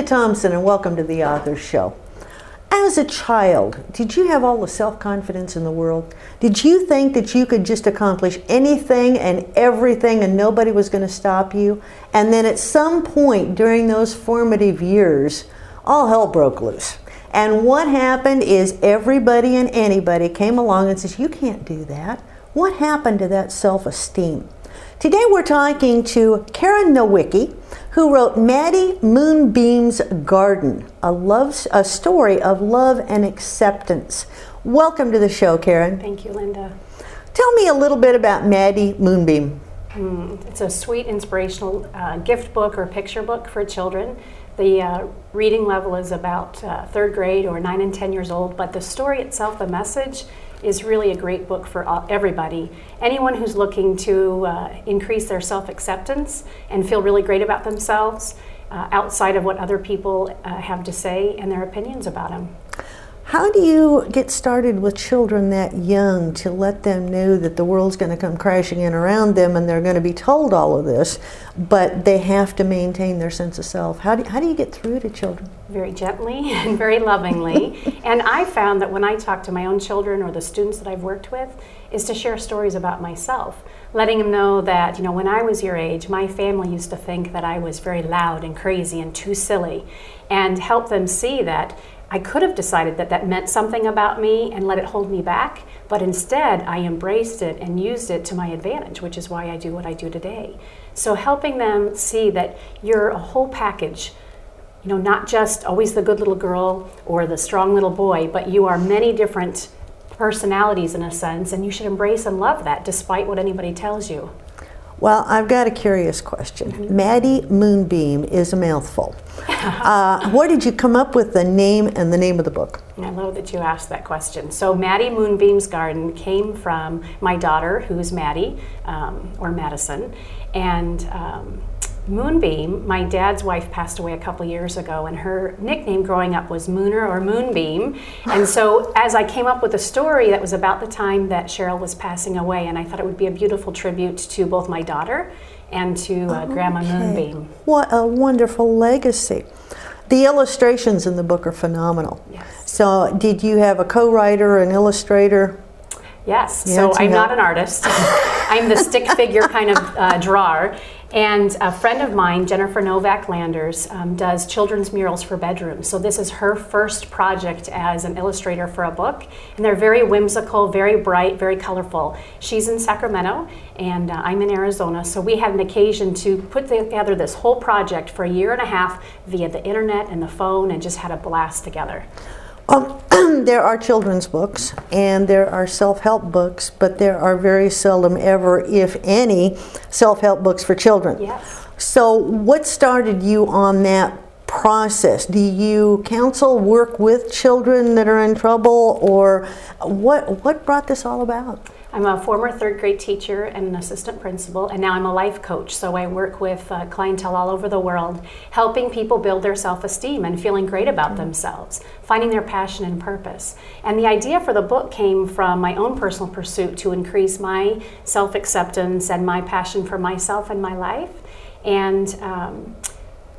Linda Thompson, and welcome to the Author Show. As a child, did you have all the self-confidence in the world? Did you think that you could just accomplish anything and everything and nobody was going to stop you? And then at some point during those formative years, all hell broke loose. And what happened is everybody and anybody came along and says, you can't do that. What happened to that self-esteem? Today we're talking to Karen Nowicki, who wrote Maddie Moonbeam's Garden, a story of love and acceptance. Welcome to the show, Karen. Thank you, Linda. Tell me a little bit about Maddie Moonbeam. It's a sweet, inspirational gift book or picture book for children. The reading level is about third grade or 9 and 10 years old, but the story itself, the message, is really a great book for everybody. Anyone who's looking to increase their self-acceptance and feel really great about themselves outside of what other people have to say and their opinions about them. How do you get started with children that young to let them know that the world's going to come crashing in around them and they're going to be told all of this, but they have to maintain their sense of self? How do you get through to children? Very gently and very lovingly. And I found that when I talk to my own children or the students that I've worked with, is to share stories about myself, letting them know that, you know, when I was your age, my family used to think that I was very loud and crazy and too silly, and help them see that I could have decided that that meant something about me and let it hold me back, but instead I embraced it and used it to my advantage, which is why I do what I do today. So helping them see that you're a whole package, you know, not just always the good little girl or the strong little boy, but you are many different personalities in a sense, and you should embrace and love that despite what anybody tells you. Well, I've got a curious question. Maddie Moonbeam is a mouthful. Where did you come up with the name and the name of the book? I love that you asked that question. So Maddie Moonbeam's Garden came from my daughter, who's Maddie, or Madison, and Moonbeam, my dad's wife passed away a couple years ago, and her nickname growing up was Mooner or Moonbeam. And so as I came up with a story that was about the time that Cheryl was passing away, and I thought it would be a beautiful tribute to both my daughter and to Grandma Moonbeam. What a wonderful legacy. The illustrations in the book are phenomenal. Yes. So did you have a co-writer, an illustrator? Yes, so I'm not an artist. I'm the stick figure kind of drawer. And a friend of mine, Jennifer Novak-Landers, does children's murals for bedrooms. So this is her first project as an illustrator for a book. And they're very whimsical, very bright, very colorful. She's in Sacramento, and I'm in Arizona. So we had an occasion to put together this whole project for 1.5 years via the internet and the phone, and just had a blast together. There are children's books and there are self-help books, but there are very seldom ever, if any, self-help books for children. Yes. So what started you on that process? Do you counsel, work with children that are in trouble, or what brought this all about? I'm a former third grade teacher and an assistant principal, and now I'm a life coach. So I work with clientele all over the world, helping people build their self-esteem and feeling great about themselves, finding their passion and purpose. And the idea for the book came from my own personal pursuit to increase my self-acceptance and my passion for myself and my life. And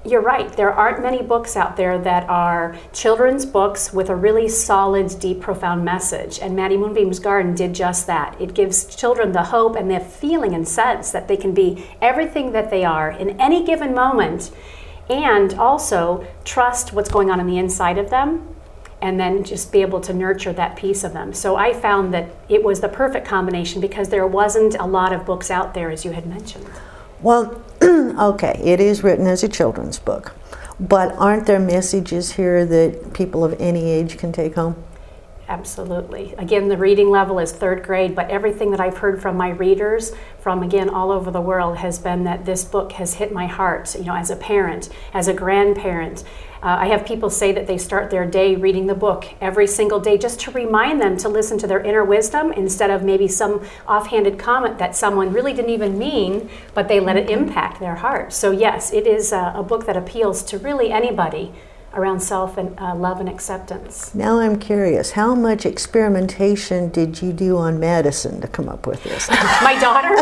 you're right, there aren't many books out there that are children's books with a really solid, deep, profound message. And Maddie Moonbeam's Garden did just that. It gives children the hope and the feeling and sense that they can be everything that they are in any given moment, and also trust what's going on the inside of them, and then just be able to nurture that piece of them. So I found that it was the perfect combination because there wasn't a lot of books out there, as you had mentioned. Well, okay, it is written as a children's book, but aren't there messages here that people of any age can take home? Absolutely. Again, the reading level is third grade, but everything that I've heard from my readers from, again, all over the world has been that this book has hit my heart, you know, as a parent, as a grandparent. I have people say that they start their day reading the book every single day just to remind them to listen to their inner wisdom instead of maybe some offhanded comment that someone really didn't even mean, but they let it impact their heart. So yes, it is a book that appeals to really anybody around self and love and acceptance. Now I'm curious, how much experimentation did you do on Madison to come up with this? My daughter?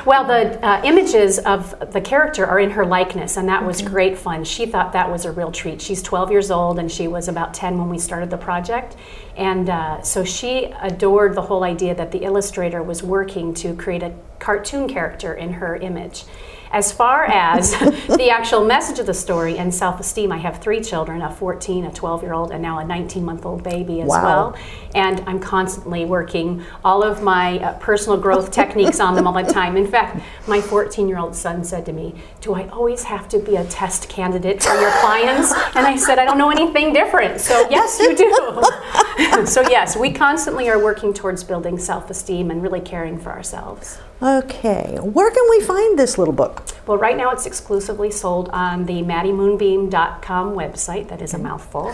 Well, the images of the character are in her likeness, and that was great fun. She thought that was a real treat. She's 12 years old, and she was about 10 when we started the project. And so she adored the whole idea that the illustrator was working to create a cartoon character in her image. As far as the actual message of the story and self-esteem, I have 3 children, a 14, a 12-year-old, and now a 19-month-old baby as well. And I'm constantly working all of my personal growth techniques on them all the time. In fact, my 14-year-old son said to me, "Do I always have to be a test candidate for your clients?" And I said, "I don't know anything different." So yes, you do. So yes, we constantly are working towards building self-esteem and really caring for ourselves. Okay, where can we find this little book? Well, right now it's exclusively sold on the MaddieMoonbeam.com website. That is a mouthful.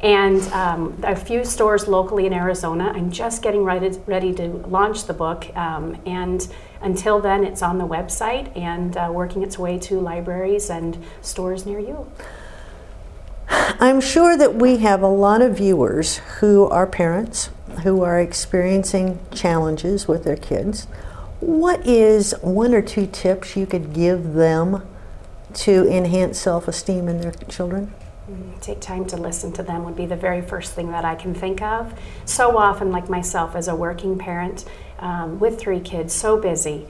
And a few stores locally in Arizona. I'm just getting ready to launch the book. And until then, it's on the website and working its way to libraries and stores near you. I'm sure that we have a lot of viewers who are parents, who are experiencing challenges with their kids. What is 1 or 2 tips you could give them to enhance self-esteem in their children? Take time to listen to them would be the very first thing that I can think of. So often, like myself as a working parent with 3 kids, so busy,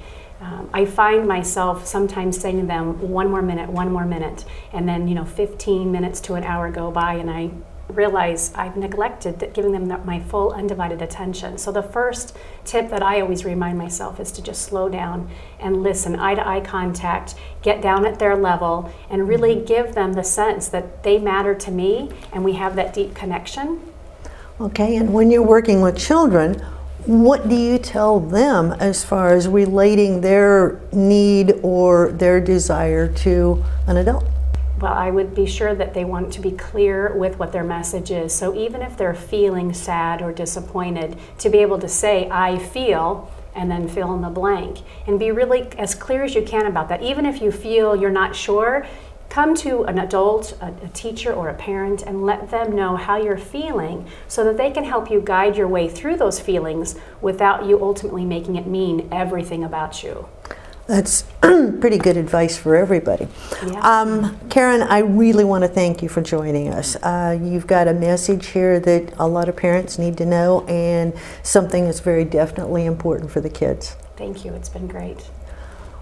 I find myself sometimes saying to them, one more minute, and then 15 minutes to an hour go by, and I realize I've neglected giving them my full undivided attention. So the first tip that I always remind myself is to just slow down and listen, eye-to-eye contact, get down at their level, and really give them the sense that they matter to me and we have that deep connection. Okay, and when you're working with children, what do you tell them as far as relating their need or their desire to an adult? Well, I would be sure that they want to be clear with what their message is. So even if they're feeling sad or disappointed, to be able to say, "I feel," and then fill in the blank. And be really as clear as you can about that. Even if you feel you're not sure, come to an adult, a teacher or a parent, and let them know how you're feeling so that they can help you guide your way through those feelings without you ultimately making it mean everything about you. That's pretty good advice for everybody. Yeah. Karen, I really want to thank you for joining us. You've got a message here that a lot of parents need to know and something that's very definitely important for the kids. Thank you. It's been great.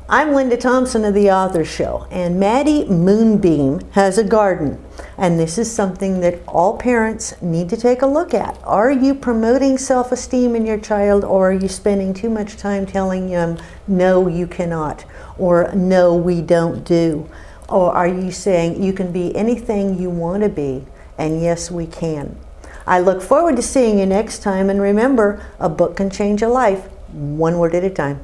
I'm Linda Thompson of the Author Show, and Maddie Moonbeam has a garden, and this is something that all parents need to take a look at. Are you promoting self-esteem in your child, or are you spending too much time telling them, "No, you cannot," or "No, we don't do"? Or are you saying you can be anything you want to be, and yes, we can? I look forward to seeing you next time, and remember, a book can change a life, one word at a time.